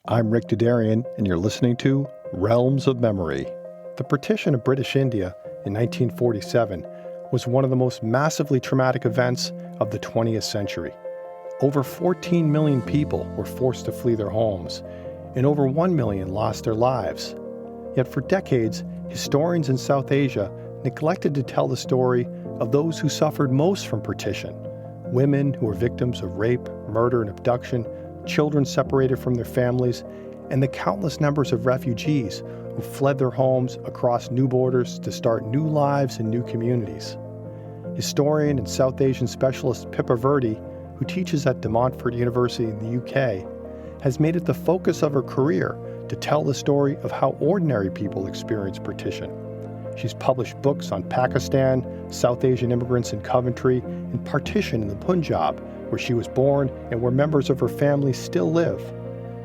I'm Rick Dudarian, and you're listening to Realms of Memory. The partition of British India in 1947 was one of the most massively traumatic events of the 20th century. Over 14 million people were forced to flee their homes, and over 1 million lost their lives. Yet for decades, historians in South Asia neglected to tell the story of those who suffered most from partition: women who were victims of rape, murder, and abduction, children separated from their families, and the countless numbers of refugees who fled their homes across new borders to start new lives in new communities. Historian and South Asian specialist Pippa Verdi, who teaches at De Montfort University in the UK, has made it the focus of her career to tell the story of how ordinary people experience partition. She's published books on Pakistan, South Asian immigrants in Coventry, and partition in the Punjab, where she was born and where members of her family still live.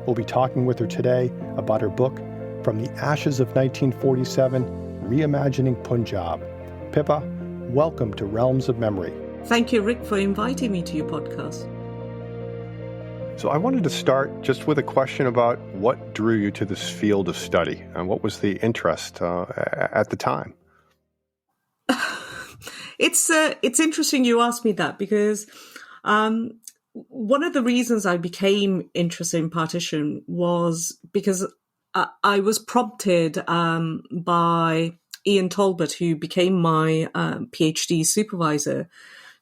We'll be talking with her today about her book, From the Ashes of 1947, Reimagining Punjab. Pippa, welcome to Realms of Memory. Thank you, Rick, for inviting me to your podcast. So I wanted to start just with a question about what drew you to this field of study, and what was the interest at the time? It's interesting you asked me that, because one of the reasons I became interested in partition was because I was prompted by Ian Talbot, who became my PhD supervisor,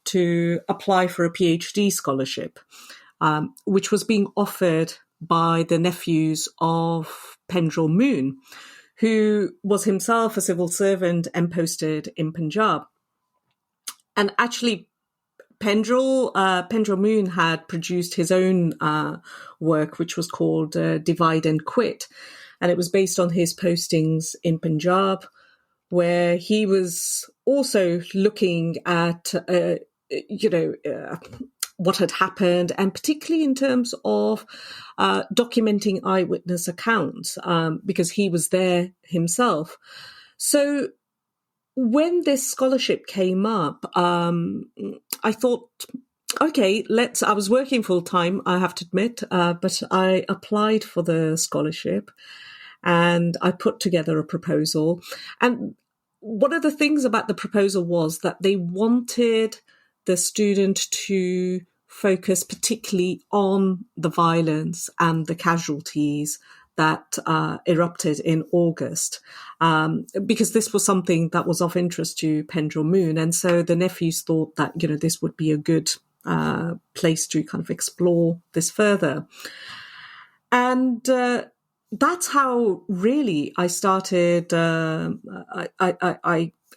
to apply for a PhD scholarship, which was being offered by the nephews of Pendrell Moon, who was himself a civil servant and posted in Punjab. And actually, Pendrell Moon had produced his own work, which was called Divide and Quit. And it was based on his postings in Punjab, where he was also looking at, what had happened, and particularly in terms of documenting eyewitness accounts, because he was there himself. So when this scholarship came up, I thought, okay, I was working full time, I have to admit, but I applied for the scholarship and I put together a proposal. And one of the things about the proposal was that they wanted the student to focus particularly on the violence and the casualties that erupted in August, because this was something that was of interest to Pendrell Moon. And so the nephews thought that, this would be a good place to kind of explore this further. And that's how really I started,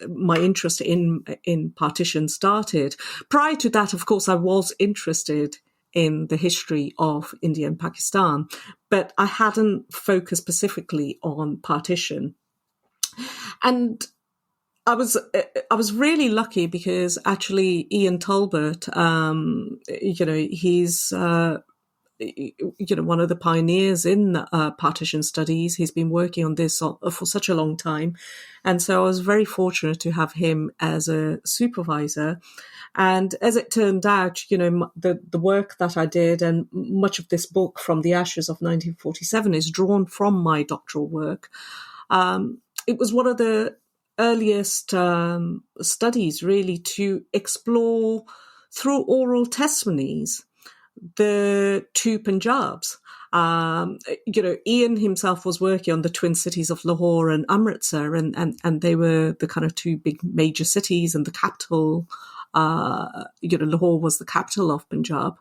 my interest in partition started. Prior to that, of course, I was interested in the history of India and Pakistan, but I hadn't focused specifically on partition. And I was really lucky because actually Ian Talbot, he's one of the pioneers in partition studies. He's been working on this for such a long time. And so I was very fortunate to have him as a supervisor. And as it turned out, the work that I did, and much of this book, From the Ashes of 1947, is drawn from my doctoral work. It was one of the earliest studies really to explore through oral testimonies the two Punjabs. Ian himself was working on the twin cities of Lahore and Amritsar, and they were the kind of two big major cities, and the capital, Lahore was the capital of Punjab.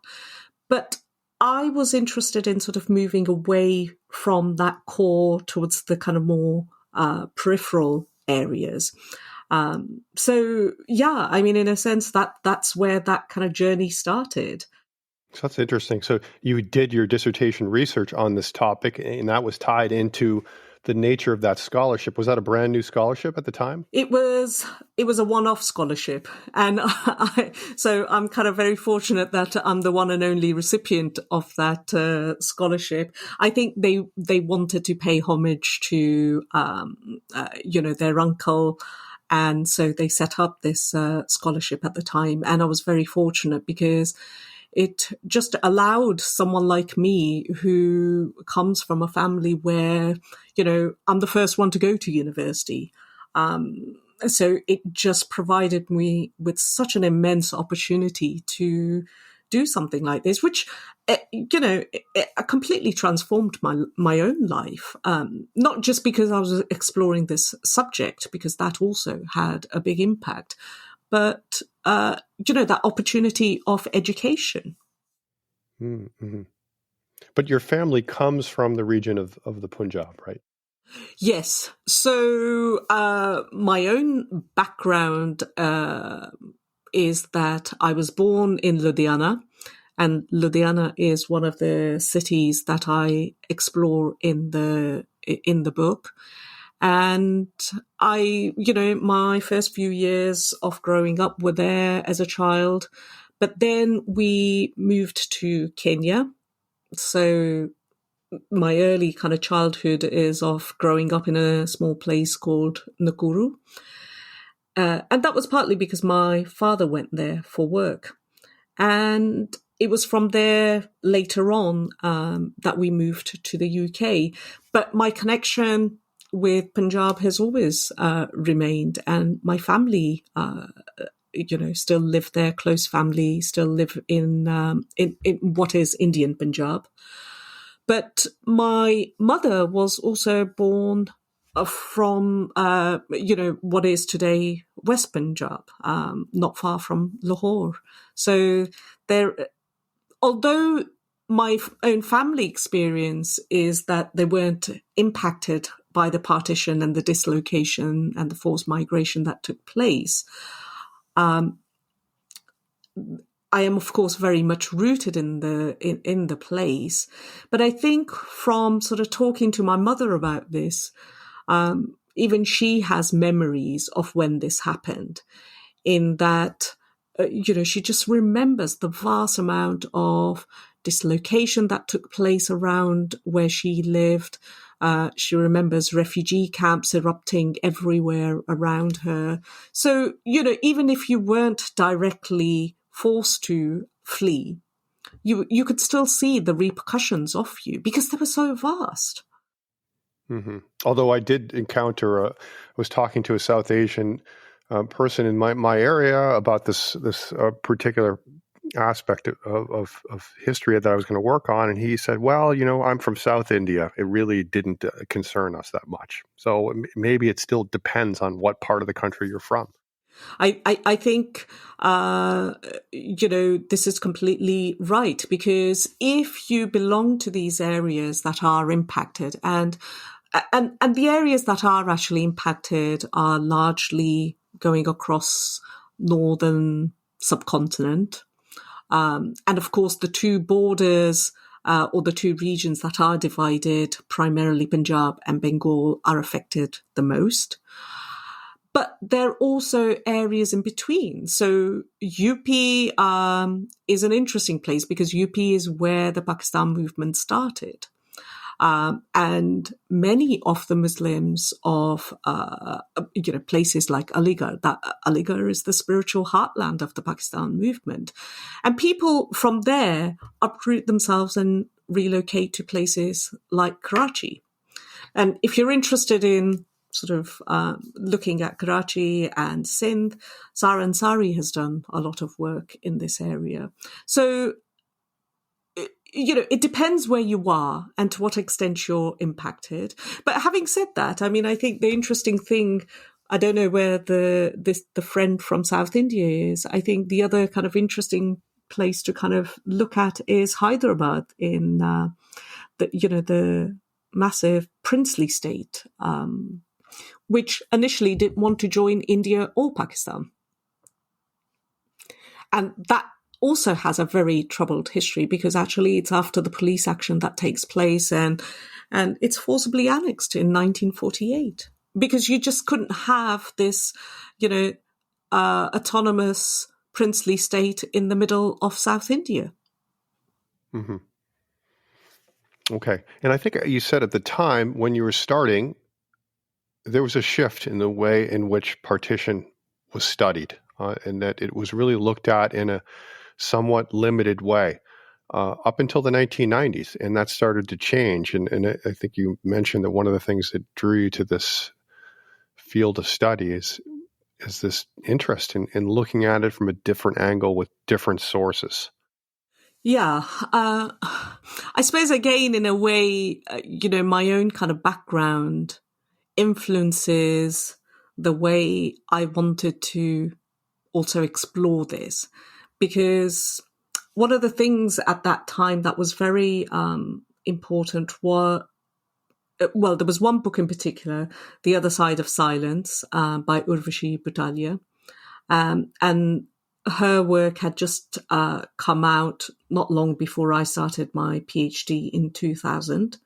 But I was interested in sort of moving away from that core towards the kind of more peripheral areas. In a sense, that's where that kind of journey started. So that's interesting. So you did your dissertation research on this topic, and that was tied into the nature of that scholarship. Was that a brand new scholarship at the time? It was a one-off scholarship. And so I'm kind of very fortunate that I'm the one and only recipient of that scholarship. I think they wanted to pay homage to, their uncle. And so they set up this scholarship at the time. And I was very fortunate because it just allowed someone like me who comes from a family where, I'm the first one to go to university. So it just provided me with such an immense opportunity to do something like this, which, it completely transformed my own life. Not just because I was exploring this subject, because that also had a big impact, but, that opportunity of education. Mm-hmm. But your family comes from the region of the Punjab, right? Yes. So my own background is that I was born in Ludhiana, and Ludhiana is one of the cities that I explore in the book. And my first few years of growing up were there as a child, but then we moved to Kenya. So my early kind of childhood is of growing up in a small place called Nakuru. And that was partly because my father went there for work. And it was from there later on that we moved to the UK. But my connection with Punjab has always remained, and my family, still live there. Close family still live in what is Indian Punjab. But my mother was also born from, what is today West Punjab, not far from Lahore. So although my own family experience is that they weren't impacted by the partition and the dislocation and the forced migration that took place, I am, of course, very much rooted in the place. But I think from sort of talking to my mother about this, even she has memories of when this happened, in that, she just remembers the vast amount of dislocation that took place around where she lived. She remembers refugee camps erupting everywhere around her. So, even if you weren't directly forced to flee, you could still see the repercussions of you because they were so vast. Mm-hmm. Although I did encounter, I was talking to a South Asian person in my area about this particular aspect of history that I was going to work on, and he said, "Well, I'm from South India. It really didn't concern us that much. So maybe it still depends on what part of the country you're from." I think, this is completely right, because if you belong to these areas that are impacted, and the areas that are actually impacted are largely going across northern subcontinent, and of course the two borders or the two regions that are divided, primarily Punjab and Bengal, are affected the most. But there are also areas in between. So UP is an interesting place because UP is where the Pakistan movement started. And many of the Muslims of, places like Aligarh, that Aligarh is the spiritual heartland of the Pakistan movement. And people from there uproot themselves and relocate to places like Karachi. And if you're interested in sort of looking at Karachi and Sindh, Sara Ansari has done a lot of work in this area. So, it depends where you are and to what extent you're impacted. But having said that, I mean, I think the interesting thing, I don't know where the friend from South India is. I think the other kind of interesting place to kind of look at is Hyderabad in the massive princely state, which initially didn't want to join India or Pakistan. And that also has a very troubled history because actually it's after the police action that takes place and it's forcibly annexed in 1948 because you just couldn't have this, autonomous princely state in the middle of South India. Mm-hmm. Okay. And I think you said at the time when you were starting, there was a shift in the way in which partition was studied, and that it was really looked at in a somewhat limited way up until the 1990s, and that started to change. And I think you mentioned that one of the things that drew you to this field of study is this interest in looking at it from a different angle with different sources. Yeah, I suppose again, in a way, my own kind of background influences the way I wanted to also explore this, because one of the things at that time that was very important there was one book in particular, The Other Side of Silence, by Urvashi Butalia. And her work had just come out not long before I started my PhD in 2000.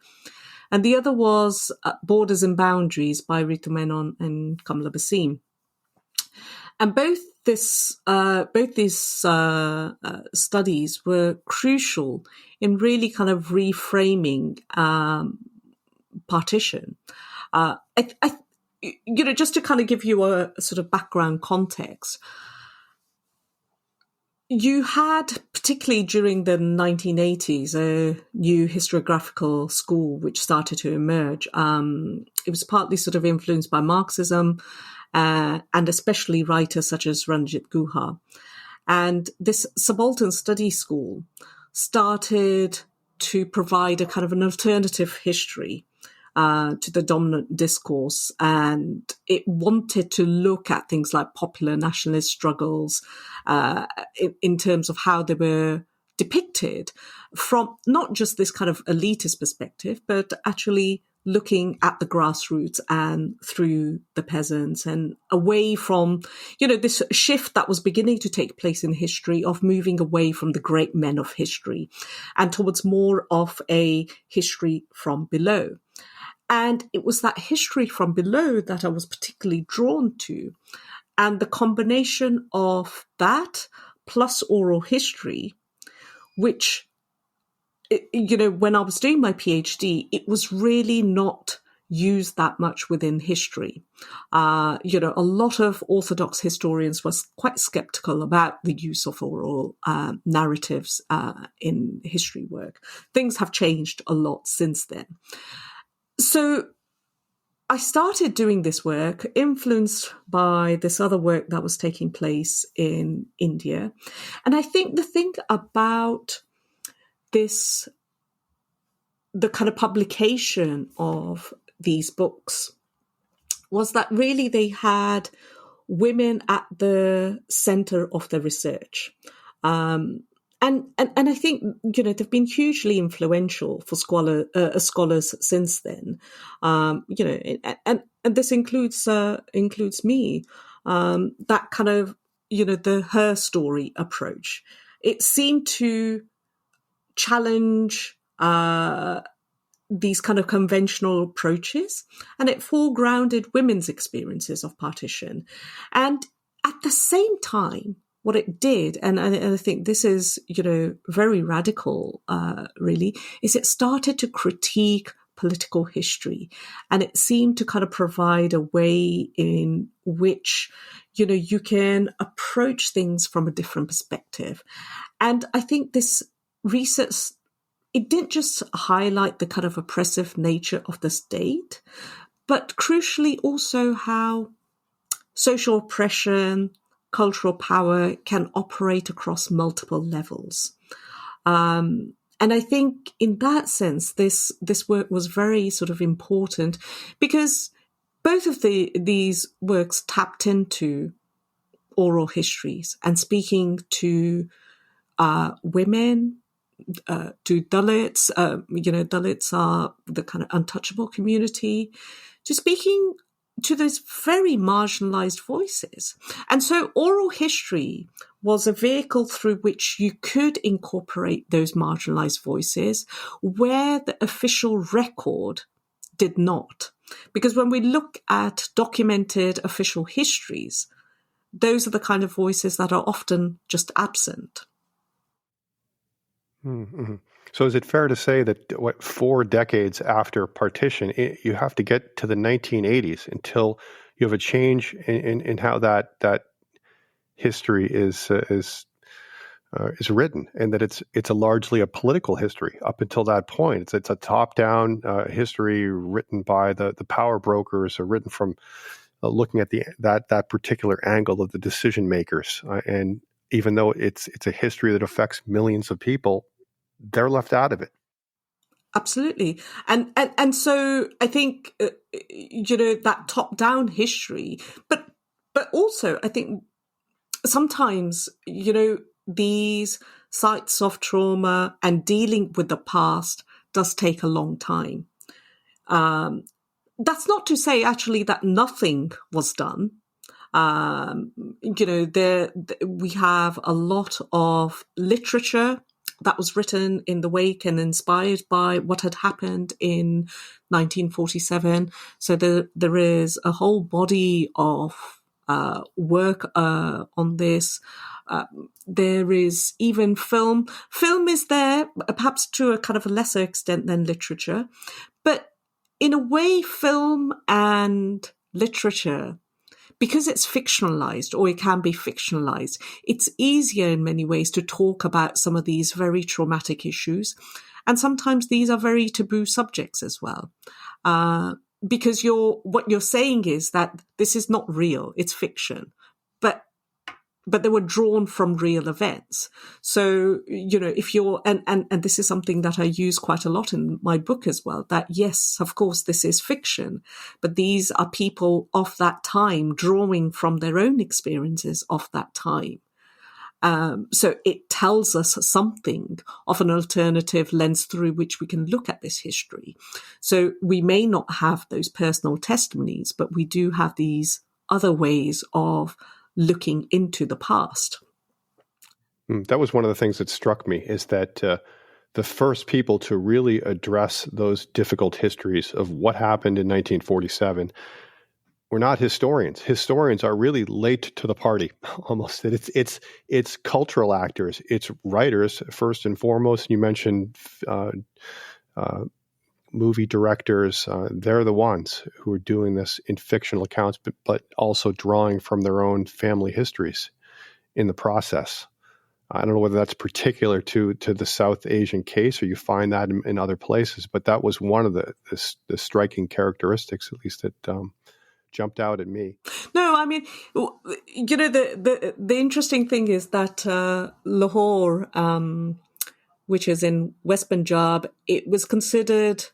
And the other was Borders and Boundaries by Ritu Menon and Kamala Basim. And both these studies were crucial in really kind of reframing partition. Just to kind of give you a sort of background context, you had, particularly during the 1980s, a new historiographical school which started to emerge. It was partly sort of influenced by Marxism, and especially writers such as Ranjit Guha. And this subaltern study school started to provide a kind of an alternative history to the dominant discourse, and it wanted to look at things like popular nationalist struggles in terms of how they were depicted from not just this kind of elitist perspective, but actually looking at the grassroots and through the peasants, and away from, this shift that was beginning to take place in history of moving away from the great men of history and towards more of a history from below. And it was that history from below that I was particularly drawn to. And the combination of that plus oral history, which, when I was doing my PhD, it was really not used that much within history. A lot of Orthodox historians were quite skeptical about the use of oral narratives in history work. Things have changed a lot since then. So I started doing this work, influenced by this other work that was taking place in India. And I think the thing about this, the kind of publication of these books, was that really they had women at the center of the research. And I think, they've been hugely influential for scholars since then. And this includes me. That kind of, the her story approach. It seemed to challenge these kind of conventional approaches, and it foregrounded women's experiences of partition. And at the same time, what it did, and I think this is, very radical, really, is it started to critique political history. And it seemed to kind of provide a way in which, you can approach things from a different perspective. And I think this research, it didn't just highlight the kind of oppressive nature of the state, but crucially also how social oppression, cultural power can operate across multiple levels. And I think in that sense, this work was very sort of important, because both of these works tapped into oral histories and speaking to women, to Dalits. Dalits are the kind of untouchable community, to speaking to those very marginalized voices. And so oral history was a vehicle through which you could incorporate those marginalized voices where the official record did not. Because when we look at documented official histories, those are the kind of voices that are often just absent. Mm-hmm. So is it fair to say that 4 decades after partition, you have to get to the 1980s until you have a change in how that history is is written, and that it's largely a political history up until that point. It's a top-down history written by the power brokers, or written from looking at that particular angle of the decision makers. And even though it's a history that affects millions of people, they're left out of it. Absolutely. And so I think, that top-down history, but also I think sometimes, these sites of trauma and dealing with the past does take a long time. That's not to say actually that nothing was done. We have a lot of literature that was written in the wake and inspired by what had happened in 1947. So there is a whole body of work on this. There is even film. Film is there, perhaps to a kind of a lesser extent than literature. But in a way, film and literature, because it's fictionalized, or it can be fictionalized, it's easier in many ways to talk about some of these very traumatic issues. And sometimes these are very taboo subjects as well. Because what you're saying is that this is not real, it's fiction. But they were drawn from real events. So, if you're, and this is something that I use quite a lot in my book as well, that yes, of course, this is fiction, but these are people of that time drawing from their own experiences of that time. So it tells us something of an alternative lens through which we can look at this history. So we may not have those personal testimonies, but we do have these other ways of looking into the past. That was one of the things that struck me, is that the first people to really address those difficult histories of what happened in 1947 were not historians. Historians are really late to the party, almost. It's cultural actors, it's writers first and foremost. You mentioned movie directors. They're the ones who are doing this in fictional accounts, but also drawing from their own family histories in the process. I don't know whether that's particular to the South Asian case, or you find that in other places, but that was one of the striking characteristics, at least, that jumped out at me. No, I mean, the interesting thing is that Lahore, which is in West Punjab, it was considered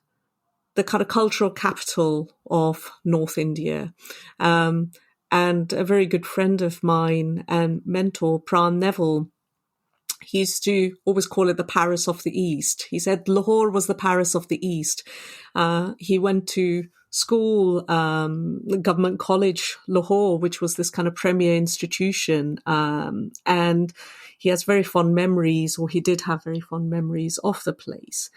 the kind of cultural capital of North India. And a very good friend of mine and mentor, Pran Neville, he used to always call it the Paris of the East. He said Lahore was the Paris of the East. He went to school, Government College, Lahore, which was this kind of premier institution. And he has very fond memories, or he did have very fond memories of the place.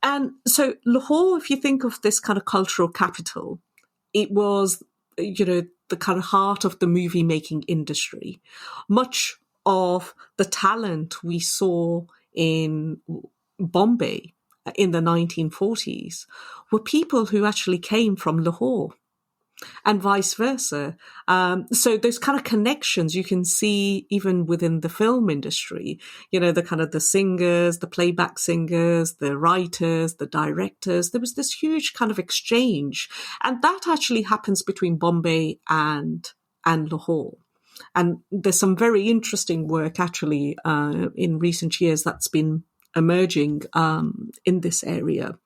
And so Lahore, if you think of this kind of cultural capital, it was, the kind of heart of the movie making industry. Much of the talent we saw in Bombay in the 1940s were people who actually came from Lahore, and vice versa. So those kind of connections you can see even within the film industry, the kind of the singers, the playback singers, the writers, the directors. There was this huge kind of exchange. And that actually happens between Bombay and Lahore. And there's some very interesting work actually in recent years that's been emerging in this area.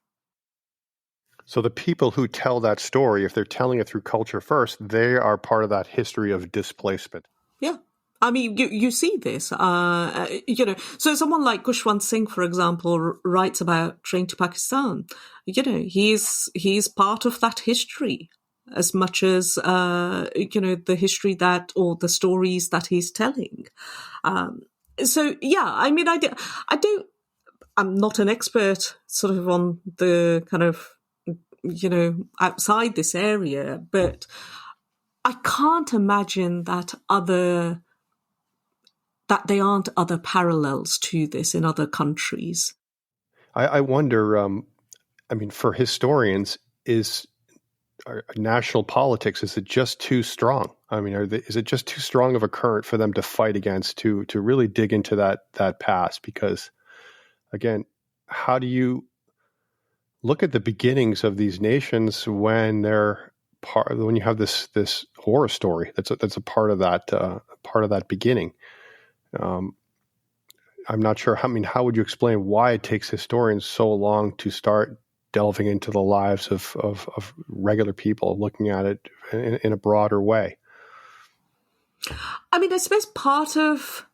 So the people who tell that story, if they're telling it through culture first, they are part of that history of displacement. Yeah. I mean, you see this, so someone like Kushwant Singh, for example, writes about Train to Pakistan. He's part of that history as much as, the history that, or the stories that he's telling. So, yeah, I mean, I'm not an expert sort of on the kind of, outside this area, but I can't imagine that there aren't other parallels to this in other countries. I wonder, for historians, national politics, is it just too strong? I mean, is it just too strong of a current for them to fight against, to really dig into that past? Because again, how do you look at the beginnings of these nations when when you have this horror story that's a part of that beginning? I'm not sure. I mean, how would you explain why it takes historians so long to start delving into the lives of regular people, looking at it in a broader way? I mean, I suppose part of,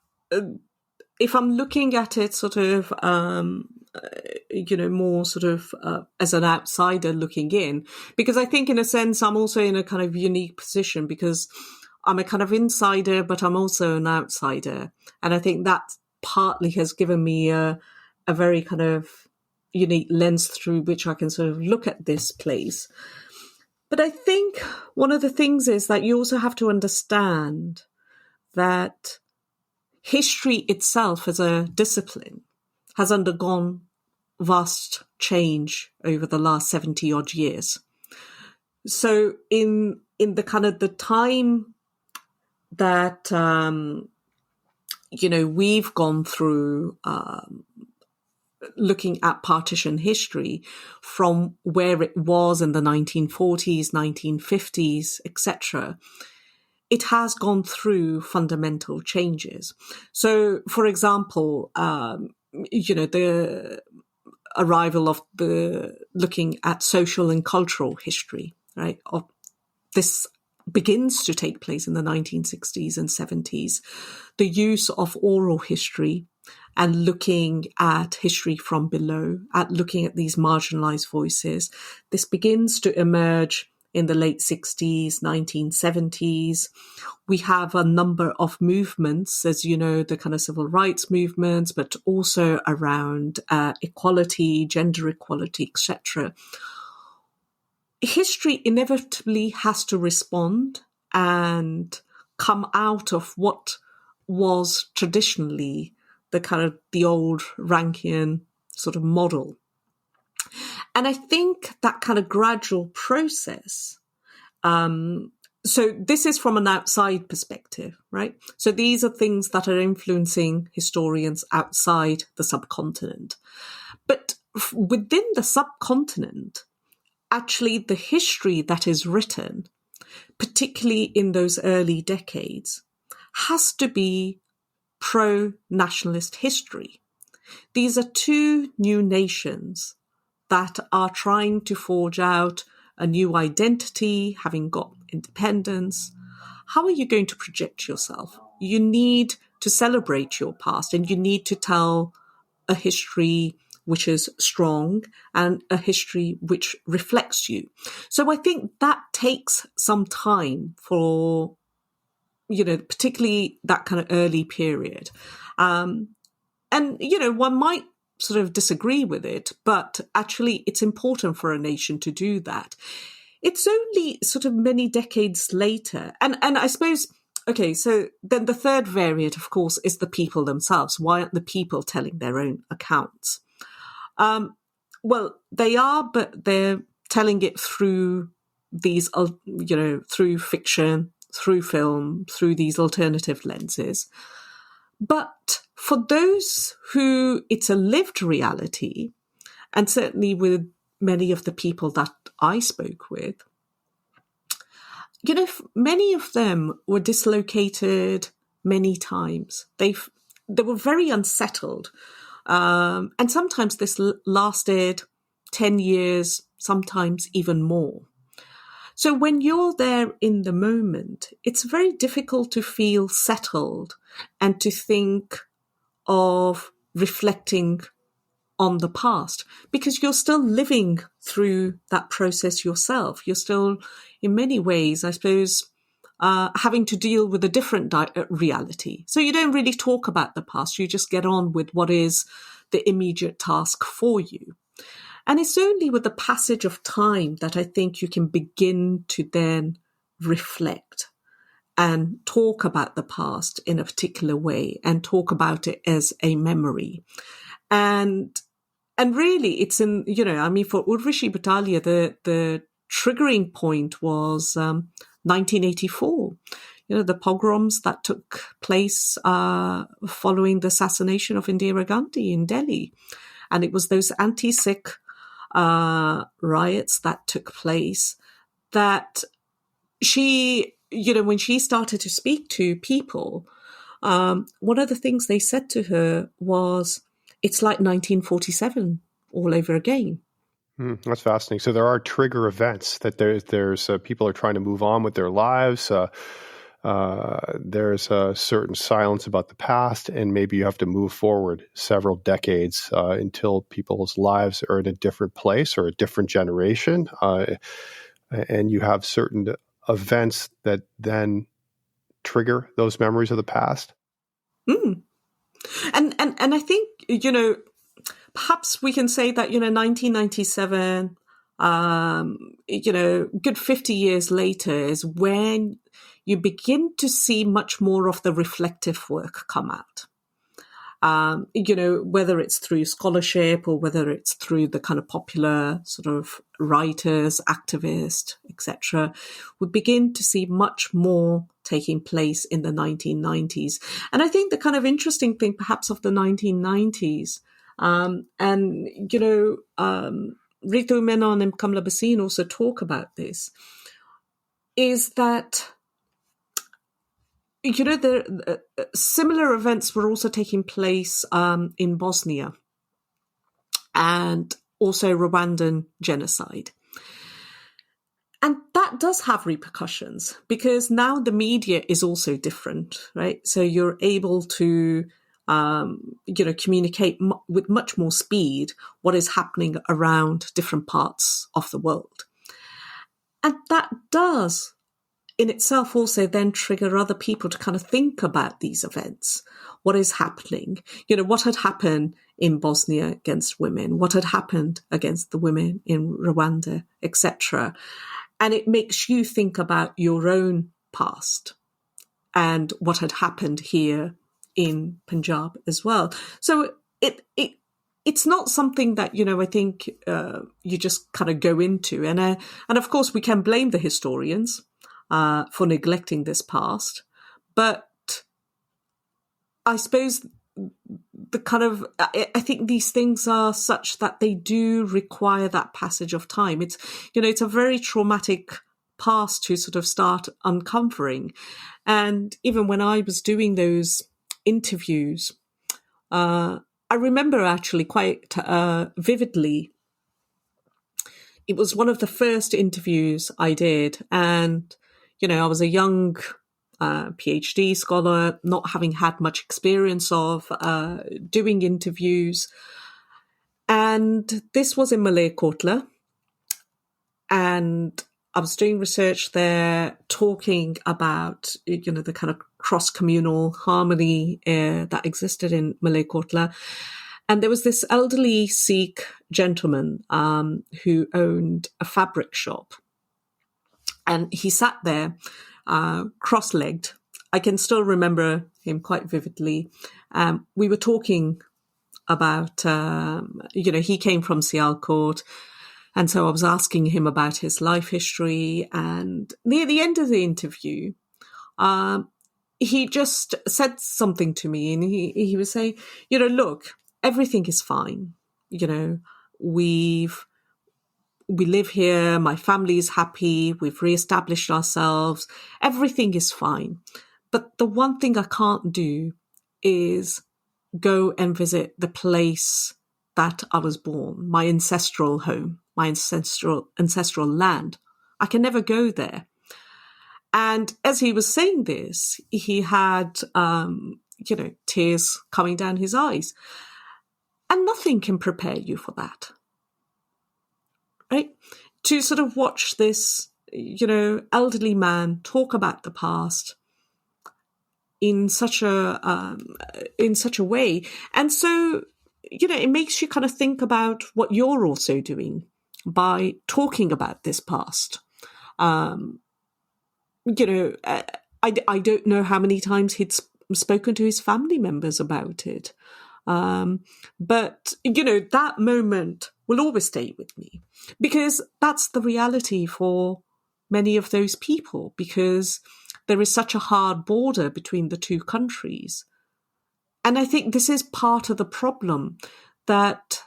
if I'm looking at it sort of, more sort of as an outsider looking in, because I think in a sense I'm also in a kind of unique position because I'm a kind of insider, but I'm also an outsider. And I think that partly has given me a very kind of unique lens through which I can sort of look at this place. But I think one of the things is that you also have to understand that history itself as a discipline has undergone vast change over the last 70 odd years. So in the kind of the time that, we've gone through looking at partition history from where it was in the 1940s, 1950s, etc., it has gone through fundamental changes. So, for example, the arrival of looking at social and cultural history, right? This begins to take place in the 1960s and 70s. The use of oral history and looking at history from below, at looking at these marginalized voices, this begins to emerge in the late 60s, 1970s. We have a number of movements, as you know, the kind of civil rights movements, but also around equality, gender equality, etc. History inevitably has to respond and come out of what was traditionally the kind of the old Rankian sort of model. And I think that kind of gradual process, so this is from an outside perspective, right? So these are things that are influencing historians outside the subcontinent. But within the subcontinent, actually the history that is written, particularly in those early decades, has to be pro-nationalist history. These are two new nations that are trying to forge out a new identity, having got independence. How are you going to project yourself? You need to celebrate your past and you need to tell a history which is strong and a history which reflects you. So I think that takes some time for, particularly that kind of early period. And, one might sort of disagree with it, but actually it's important for a nation to do that. It's only sort of many decades later. And I suppose, okay, so then the third variant, of course, is the people themselves. Why aren't the people telling their own accounts? Well, they are, but they're telling it through these, through fiction, through film, through these alternative lenses. But for those who it's a lived reality, and certainly with many of the people that I spoke with, many of them were dislocated many times. They were very unsettled. And sometimes this lasted 10 years, sometimes even more. So when you're there in the moment, it's very difficult to feel settled and to think of reflecting on the past because you're still living through that process yourself. You're still, in many ways, I suppose, having to deal with a different reality. So you don't really talk about the past. You just get on with what is the immediate task for you. And it's only with the passage of time that I think you can begin to then reflect and talk about the past in a particular way and talk about it as a memory. And really it's in, for Urvashi Butalia, the triggering point was 1984. The pogroms that took place following the assassination of Indira Gandhi in Delhi. And it was those anti-Sikh riots that took place that she, when she started to speak to people, one of the things they said to her was, it's like 1947 all over again. That's fascinating. So there are trigger events that there's people are trying to move on with their lives. There's a certain silence about the past, and maybe you have to move forward several decades until people's lives are in a different place or a different generation. And you have certain events that then trigger those memories of the past. And I think, perhaps we can say that, 1997, good 50 years later is when you begin to see much more of the reflective work come out. Whether it's through scholarship or whether it's through the kind of popular sort of writers, activists, etc., we begin to see much more taking place in the 1990s. And I think the kind of interesting thing perhaps of the 1990s, Ritu Menon and Kamala Bhasin also talk about this, is that the similar events were also taking place in Bosnia and also Rwandan genocide. And that does have repercussions because now the media is also different, right? So you're able to, communicate with much more speed what is happening around different parts of the world. And that does in itself also then trigger other people to kind of think about these events. What is happening? What had happened in Bosnia against women? What had happened against the women in Rwanda, etc.? And it makes you think about your own past and what had happened here in Punjab as well. So it's not something that, I think you just kind of go into. And of course, we can blame the historians for neglecting this past. But I suppose the kind of, I think these things are such that they do require that passage of time. It's, it's a very traumatic past to sort of start uncovering. And even when I was doing those interviews, I remember actually quite vividly, it was one of the first interviews I did. And, I was a young PhD scholar, not having had much experience of doing interviews. And this was in Malay-Kotla. And I was doing research there, talking about, the kind of cross-communal harmony that existed in Malay-Kotla. And there was this elderly Sikh gentleman who owned a fabric shop. And he sat there cross-legged. I can still remember him quite vividly. We were talking about, he came from Sialkot. And so I was asking him about his life history. And near the end of the interview, he just said something to me. And he was saying, look, everything is fine. We live here. My family is happy. We've reestablished ourselves. Everything is fine. But the one thing I can't do is go and visit the place that I was born, my ancestral home, my ancestral land. I can never go there. And as he was saying this, he had, tears coming down his eyes. And nothing can prepare you for that. Right? To sort of watch this, elderly man talk about the past in such a way. And so, it makes you kind of think about what you're also doing by talking about this past. I don't know how many times he'd spoken to his family members about it. But, that moment will always stay with me because that's the reality for many of those people, because there is such a hard border between the two countries. And I think this is part of the problem, that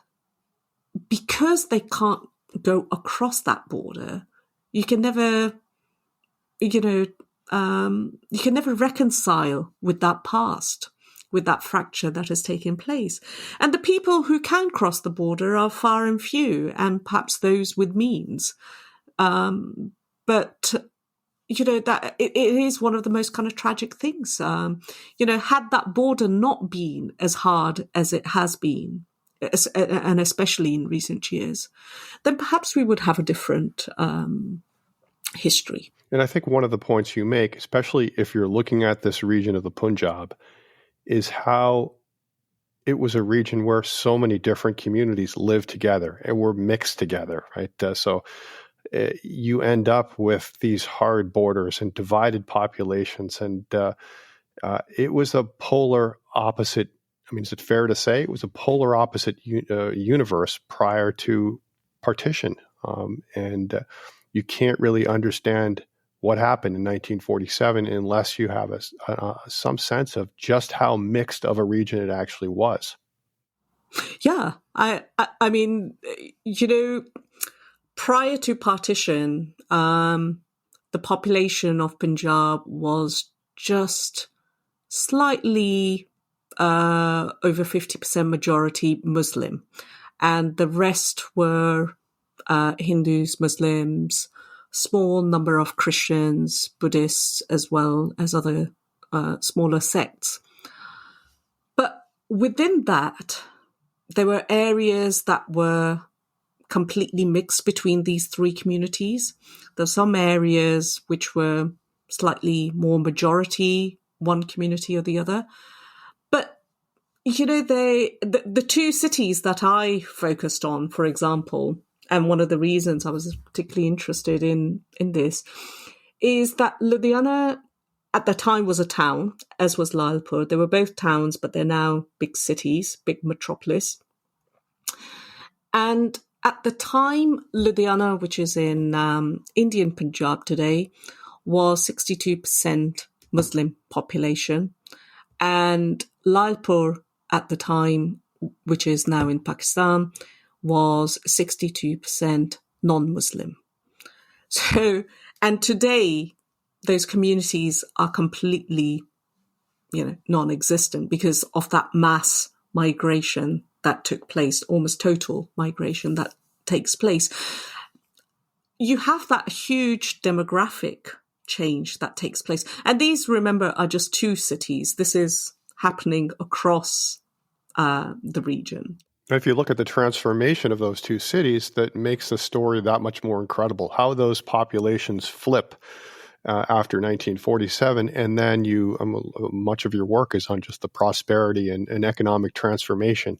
because they can't go across that border, you can never, you can never reconcile with that past, with that fracture that has taken place. And the people who can cross the border are far and few, and perhaps those with means. But that it is one of the most kind of tragic things. Had that border not been as hard as it has been, and especially in recent years, then perhaps we would have a different history. And I think one of the points you make, especially if you're looking at this region of the Punjab, is how it was a region where so many different communities lived together and were mixed together, right? So you end up with these hard borders and divided populations. And it was a polar opposite. I mean, is it fair to say it was a polar opposite universe prior to partition? And you can't really understand what happened in 1947 unless you have some sense of just how mixed of a region it actually was. Yeah, I mean, prior to partition, the population of Punjab was just slightly over 50% majority Muslim, and the rest were Hindus, Muslims, small number of Christians, Buddhists, as well as other smaller sects. But within that, there were areas that were completely mixed between these three communities. There are some areas which were slightly more majority, one community or the other. But, the two cities that I focused on, for example, and one of the reasons I was particularly interested in this, is that Ludhiana at the time was a town, as was Lalpur. They were both towns, but they're now big cities, big metropolis. And at the time, Ludhiana, which is in Indian Punjab today, was 62% Muslim population. And Lalpur at the time, which is now in Pakistan, was 62% non-Muslim. So, and today, those communities are completely, non-existent because of that mass migration that took place, almost total migration that takes place. You have that huge demographic change that takes place. And these, remember, are just two cities. This is happening across the region. If you look at the transformation of those two cities, that makes the story that much more incredible. How those populations flip after 1947, and then much of your work is on just the prosperity and economic transformation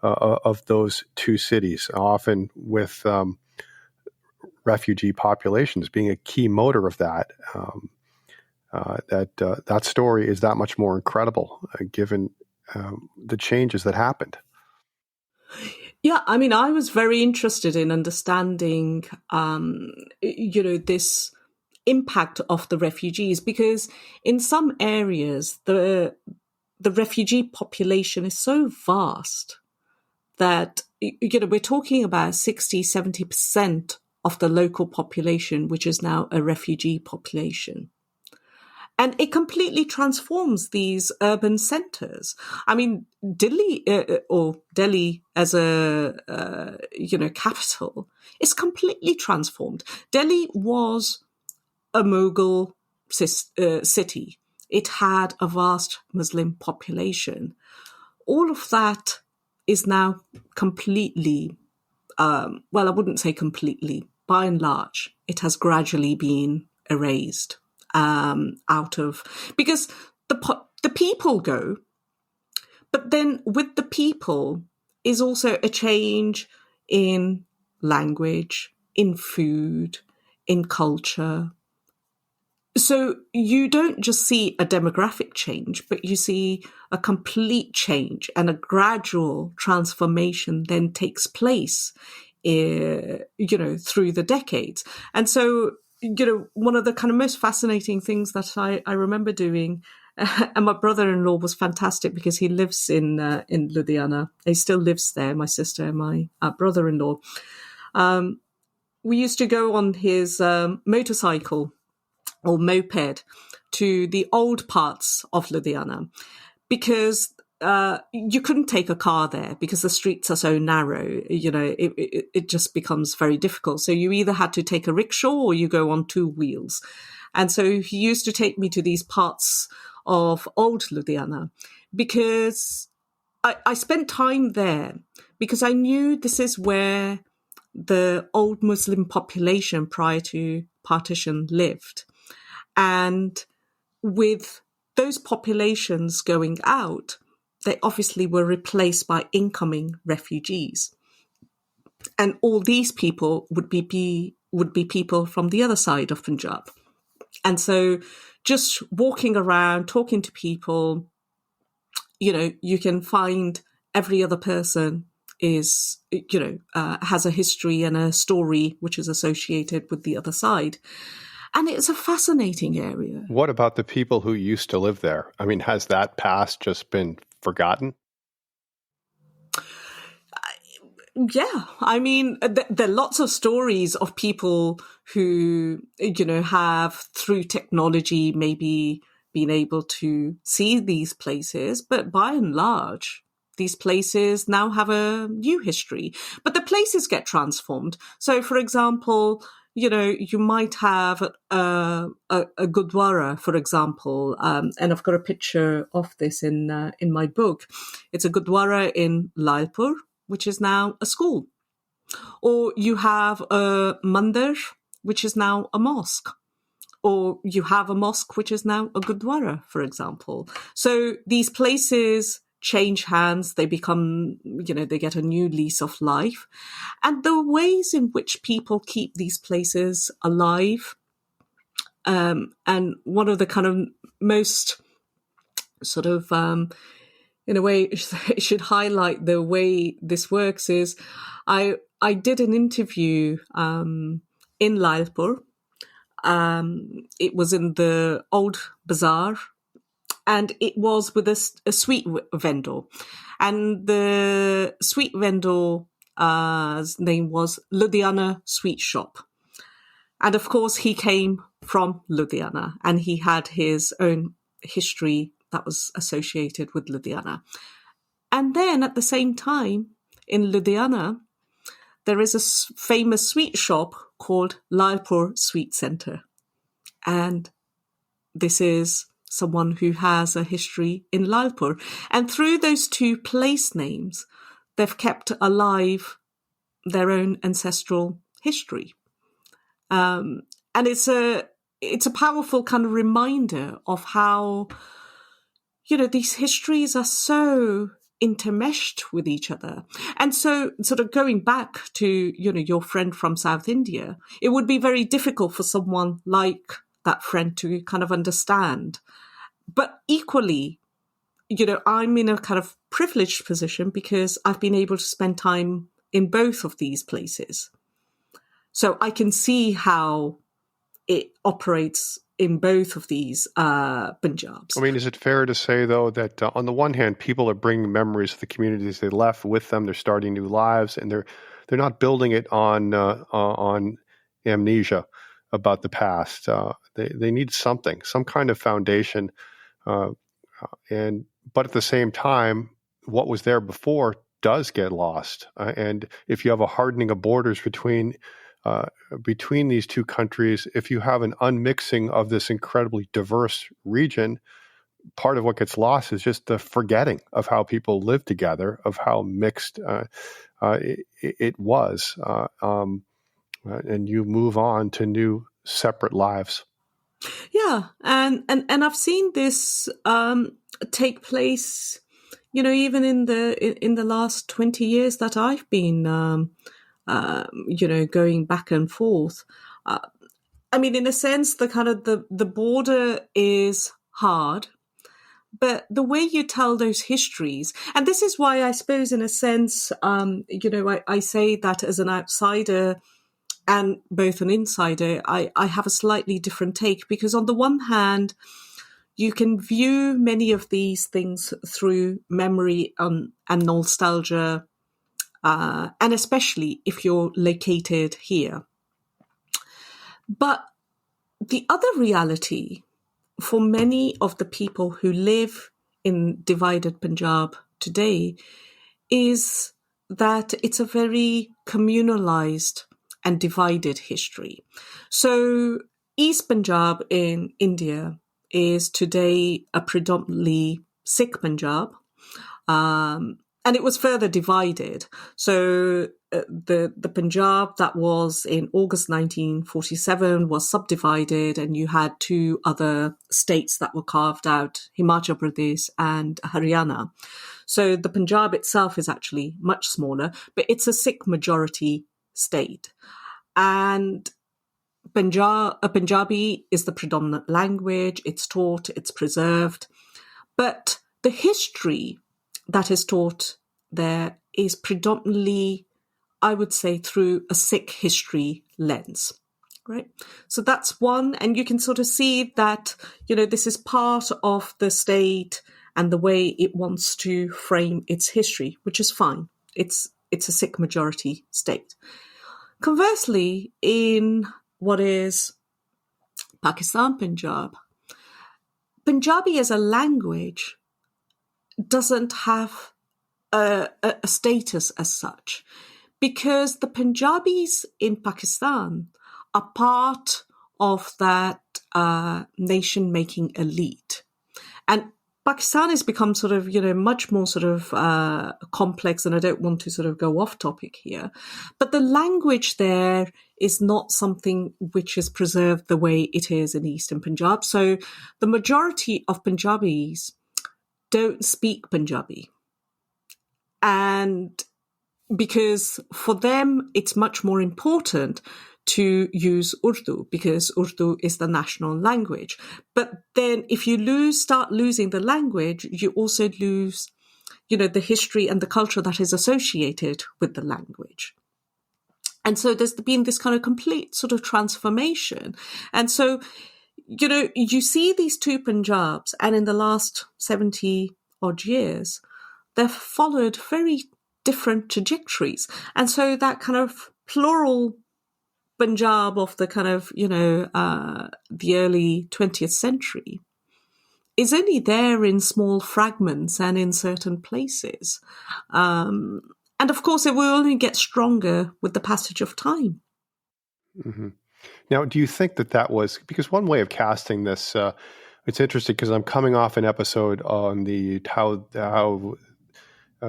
of those two cities, often with refugee populations being a key motor of that. That story is that much more incredible given the changes that happened. Yeah, I mean, I was very interested in understanding, this impact of the refugees, because in some areas, the refugee population is so vast that, we're talking about 60, 70% of the local population, which is now a refugee population. And it completely transforms these urban centers. I mean, Delhi as a, capital is completely transformed. Delhi was a Mughal city. It had a vast Muslim population. All of that is now completely, I wouldn't say completely, by and large, it has gradually been erased. Because the people go, but then with the people is also a change in language, in food, in culture. So you don't just see a demographic change, but you see a complete change, and a gradual transformation then takes place, through the decades. And so, one of the kind of most fascinating things that I remember doing, and my brother-in-law was fantastic because he lives in Ludhiana. He still lives there, my sister and my brother-in-law. We used to go on his motorcycle or moped to the old parts of Ludhiana, because you couldn't take a car there because the streets are so narrow. It just becomes very difficult. So you either had to take a rickshaw or you go on two wheels. And so he used to take me to these parts of old Ludhiana because I spent time there because I knew this is where the old Muslim population prior to partition lived. And with those populations going out, they obviously were replaced by incoming refugees. And all these people would be people from the other side of Punjab. And so just walking around, talking to people, you can find every other person is, has a history and a story which is associated with the other side. And it's a fascinating area. What about the people who used to live there? I mean, has that past just been forgotten? Yeah. I mean, there are lots of stories of people who, have through technology maybe been able to see these places, but by and large, these places now have a new history. But the places get transformed. So, for example, you might have a Gurdwara, for example, and I've got a picture of this in my book. It's a Gurdwara in Lalpur, which is now a school. Or you have a mandir, which is now a mosque. Or you have a mosque, which is now a Gurdwara, for example. So these places change hands, they become, they get a new lease of life. And the ways in which people keep these places alive, and one of the kind of most sort of, in a way, it should highlight the way this works is I did an interview in Lalpur. It was in the old bazaar, and it was with a sweet vendor. And the sweet vendor's name was Ludhiana Sweet Shop. And of course, he came from Ludhiana, and he had his own history that was associated with Ludhiana. And then at the same time, in Ludhiana, there is a famous sweet shop called Lalpur Sweet Centre. And this is someone who has a history in Lalpur. And through those two place names, they've kept alive their own ancestral history. And it's a powerful kind of reminder of how, these histories are so intermeshed with each other. And so sort of going back to, your friend from South India, it would be very difficult for someone like that friend to kind of understand. But equally, I'm in a kind of privileged position because I've been able to spend time in both of these places. So I can see how it operates in both of these Punjabs. I mean, is it fair to say, though, that on the one hand, people are bringing memories of the communities they left with them, they're starting new lives, and they're not building it on amnesia about the past. They need something, some kind of foundation. But at the same time, what was there before does get lost. And if you have a hardening of borders between these two countries, if you have an unmixing of this incredibly diverse region, part of what gets lost is just the forgetting of how people lived together, of how mixed it was. And you move on to new separate lives. Yeah, and I've seen this take place, even in the last 20 years that I've been, going back and forth. I mean, in a sense, the kind of the border is hard, but the way you tell those histories, and this is why I suppose, in a sense, I say that as an outsider and both an insider, I have a slightly different take, because on the one hand, you can view many of these things through memory and nostalgia, and especially if you're located here. But the other reality for many of the people who live in divided Punjab today is that it's a very communalized and divided history. So East Punjab in India is today a predominantly Sikh Punjab, and it was further divided. So the Punjab that was in August 1947 was subdivided, and you had two other states that were carved out, Himachal Pradesh and Haryana. So the Punjab itself is actually much smaller, but it's a Sikh majority state. And Punjabi is the predominant language. It's taught, it's preserved. But the history that is taught there is predominantly, I would say, through a Sikh history lens, right? So that's one. And you can sort of see that, this is part of the state and the way it wants to frame its history, which is fine. It's a Sikh majority state. Conversely, in what is Pakistan Punjab, Punjabi as a language doesn't have a status as such, because the Punjabis in Pakistan are part of that nation-making elite. And Pakistan has become sort of, much more sort of complex, and I don't want to sort of go off topic here. But the language there is not something which is preserved the way it is in Eastern Punjab. So the majority of Punjabis don't speak Punjabi. And because for them, it's much more important to use Urdu, because Urdu is the national language. But then if you start losing the language, you also lose, the history and the culture that is associated with the language. And so there's been this kind of complete sort of transformation. And so, you see these two Punjabs, and in the last 70 odd years, they've followed very different trajectories. And so that kind of plural Punjab of the kind of, the early 20th century is only there in small fragments and in certain places. And of course, it will only get stronger with the passage of time. Mm-hmm. Now, do you think that was, because one way of casting this, it's interesting because I'm coming off an episode on how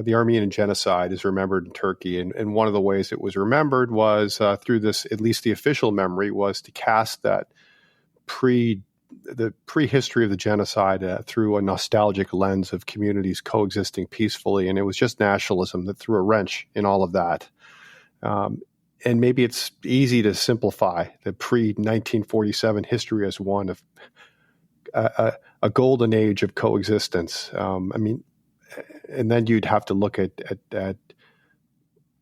the Armenian genocide is remembered in Turkey. And one of the ways it was remembered was through this, at least the official memory, was to cast that the prehistory of the genocide through a nostalgic lens of communities coexisting peacefully. And it was just nationalism that threw a wrench in all of that. And maybe it's easy to simplify the pre-1947 history as one of a golden age of coexistence. And then you'd have to look at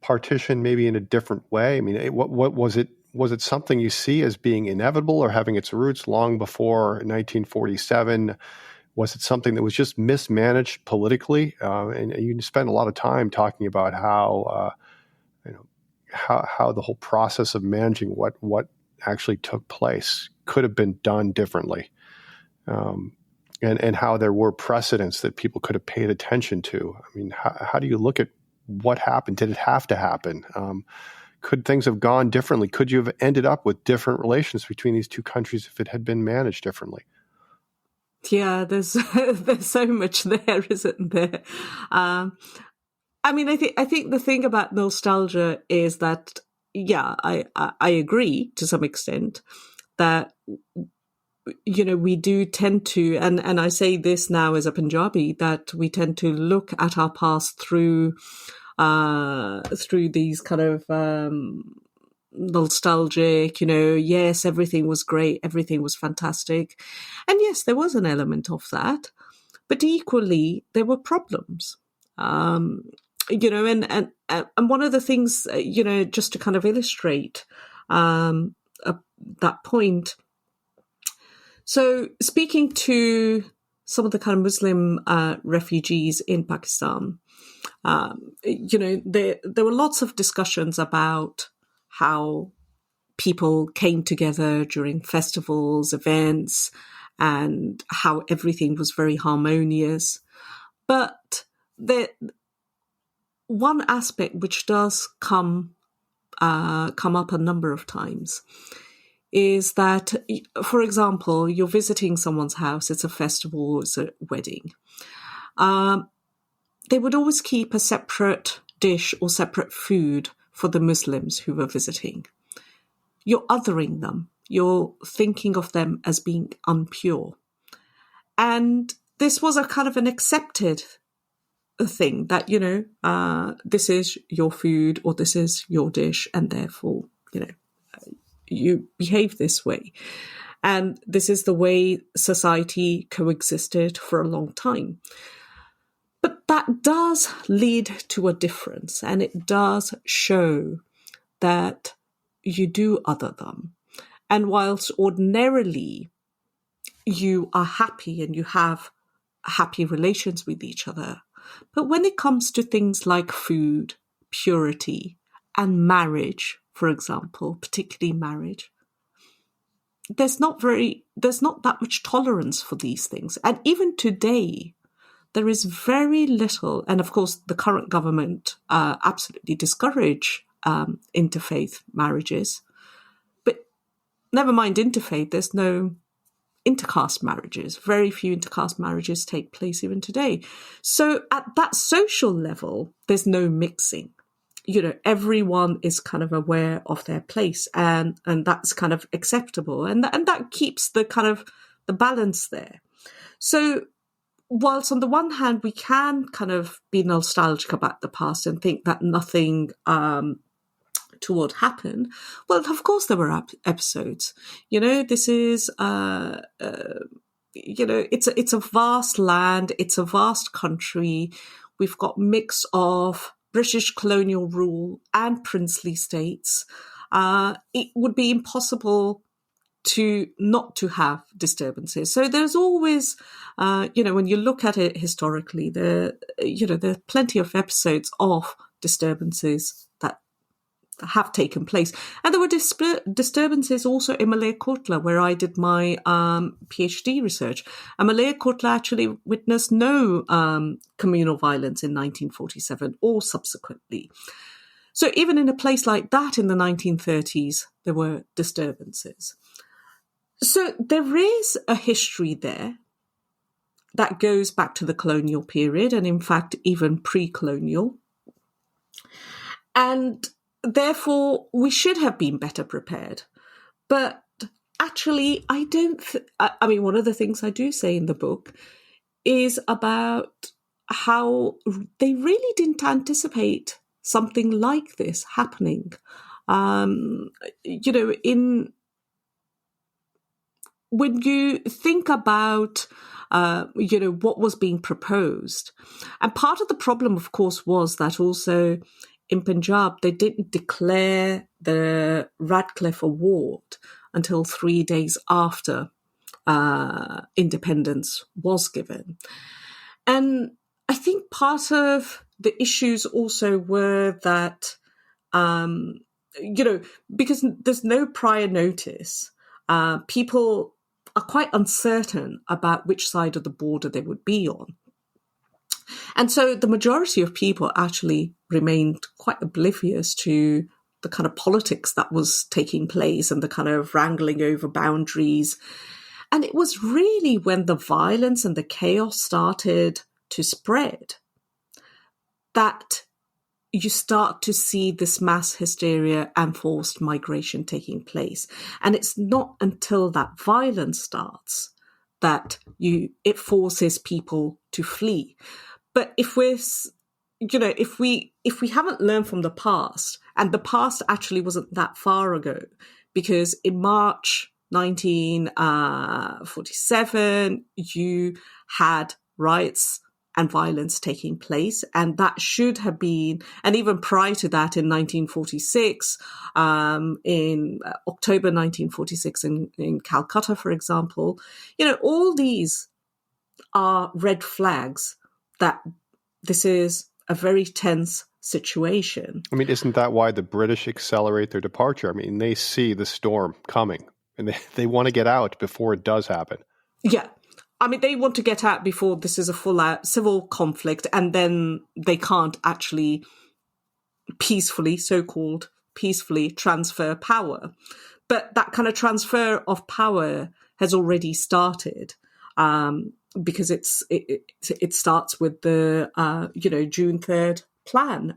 partition maybe in a different way. I mean, what was it? Was it something you see as being inevitable or having its roots long before 1947? Was it something that was just mismanaged politically? And you spend a lot of time talking about how the whole process of managing what actually took place could have been done differently, and how there were precedents that people could have paid attention to. I mean, how do you look at what happened? Did it have to happen? Could things have gone differently? Could you have ended up with different relations between these two countries if it had been managed differently? Yeah, there's so much there, isn't there? I think the thing about nostalgia is that, yeah, I agree to some extent that, we do tend to, and I say this now as a Punjabi, that we tend to look at our past through these kind of nostalgic, yes, everything was great, everything was fantastic. And yes, there was an element of that. But equally, there were problems. And one of the things, just to kind of illustrate that point. So speaking to some of the kind of Muslim refugees in Pakistan, there were lots of discussions about how people came together during festivals, events, and how everything was very harmonious. But one aspect which does come up a number of times is that, for example, you're visiting someone's house, it's a festival, it's a wedding. They would always keep a separate dish or separate food for the Muslims who were visiting. You're othering them. You're thinking of them as being impure. And this was a kind of an accepted thing that, this is your food or this is your dish, and therefore, you behave this way. And this is the way society coexisted for a long time. But that does lead to a difference, and it does show that you do other them. And whilst ordinarily you are happy and you have happy relations with each other, but when it comes to things like food, purity, and marriage, for example, particularly marriage, there's not that much tolerance for these things. And even today, there is very little, and of course the current government absolutely discourage interfaith marriages. But never mind interfaith, there's no intercaste marriages. Very few intercaste marriages take place even today. So at that social level, there's no mixing. Everyone is kind of aware of their place, and that's kind of acceptable. And that keeps the kind of the balance there. So whilst on the one hand, we can kind of be nostalgic about the past and think that nothing toward happen, well, of course there were episodes. This is, it's a vast land, it's a vast country. We've got mix of British colonial rule and princely states. It would be impossible to not to have disturbances. So there's always, when you look at it historically, there are plenty of episodes of disturbances that have taken place. And there were disturbances also in Malaya where I did my PhD research. And Malaya actually witnessed no communal violence in 1947 or subsequently. So even in a place like that in the 1930s, there were disturbances. So there is a history there that goes back to the colonial period, and in fact, even pre-colonial. And therefore, we should have been better prepared. But actually, I don't... one of the things I do say in the book is about how they really didn't anticipate something like this happening. When you think about, what was being proposed, and part of the problem, of course, was that also in Punjab, they didn't declare the Radcliffe Award until 3 days after independence was given. And I think part of the issues also were that, because there's no prior notice, people are quite uncertain about which side of the border they would be on. And so the majority of people actually remained quite oblivious to the kind of politics that was taking place and the kind of wrangling over boundaries. And it was really when the violence and the chaos started to spread that you start to see this mass hysteria and forced migration taking place. And it's not until that violence starts that it forces people to flee. But if we're if we haven't learned from the past, and the past actually wasn't that far ago, because in March 1947, you had riots and violence taking place, and that should have been, and even prior to that in 1946, in October 1946 in Calcutta, for example, all these are red flags that this is a very tense situation. I mean, isn't that why the British accelerate their departure? I mean, they see the storm coming and they want to get out before it does happen. Yeah. I mean, they want to get out before this is a full-out civil conflict, and then they can't actually so-called peacefully transfer power. But that kind of transfer of power has already started. Because it starts with the June 3rd plan,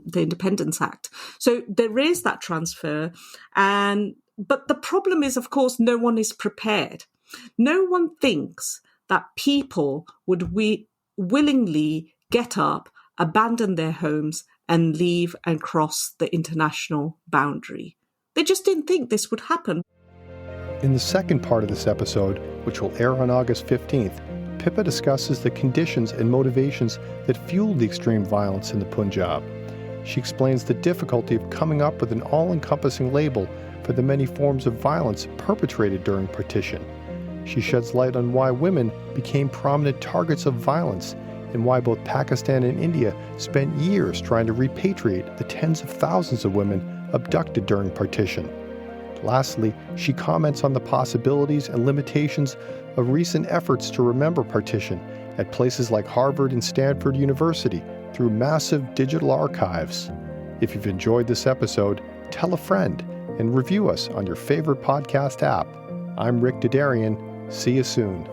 the Independence Act. So there is that transfer, but the problem is, of course, no one is prepared. No one thinks that people would willingly get up, abandon their homes, and leave and cross the international boundary. They just didn't think this would happen. In the second part of this episode, which will air on August 15th, Pippa discusses the conditions and motivations that fueled the extreme violence in the Punjab. She explains the difficulty of coming up with an all-encompassing label for the many forms of violence perpetrated during partition. She sheds light on why women became prominent targets of violence and why both Pakistan and India spent years trying to repatriate the tens of thousands of women abducted during partition. Lastly, she comments on the possibilities and limitations of recent efforts to remember partition at places like Harvard and Stanford University through massive digital archives. If you've enjoyed this episode, tell a friend and review us on your favorite podcast app. I'm Rick Dadarian. See you soon.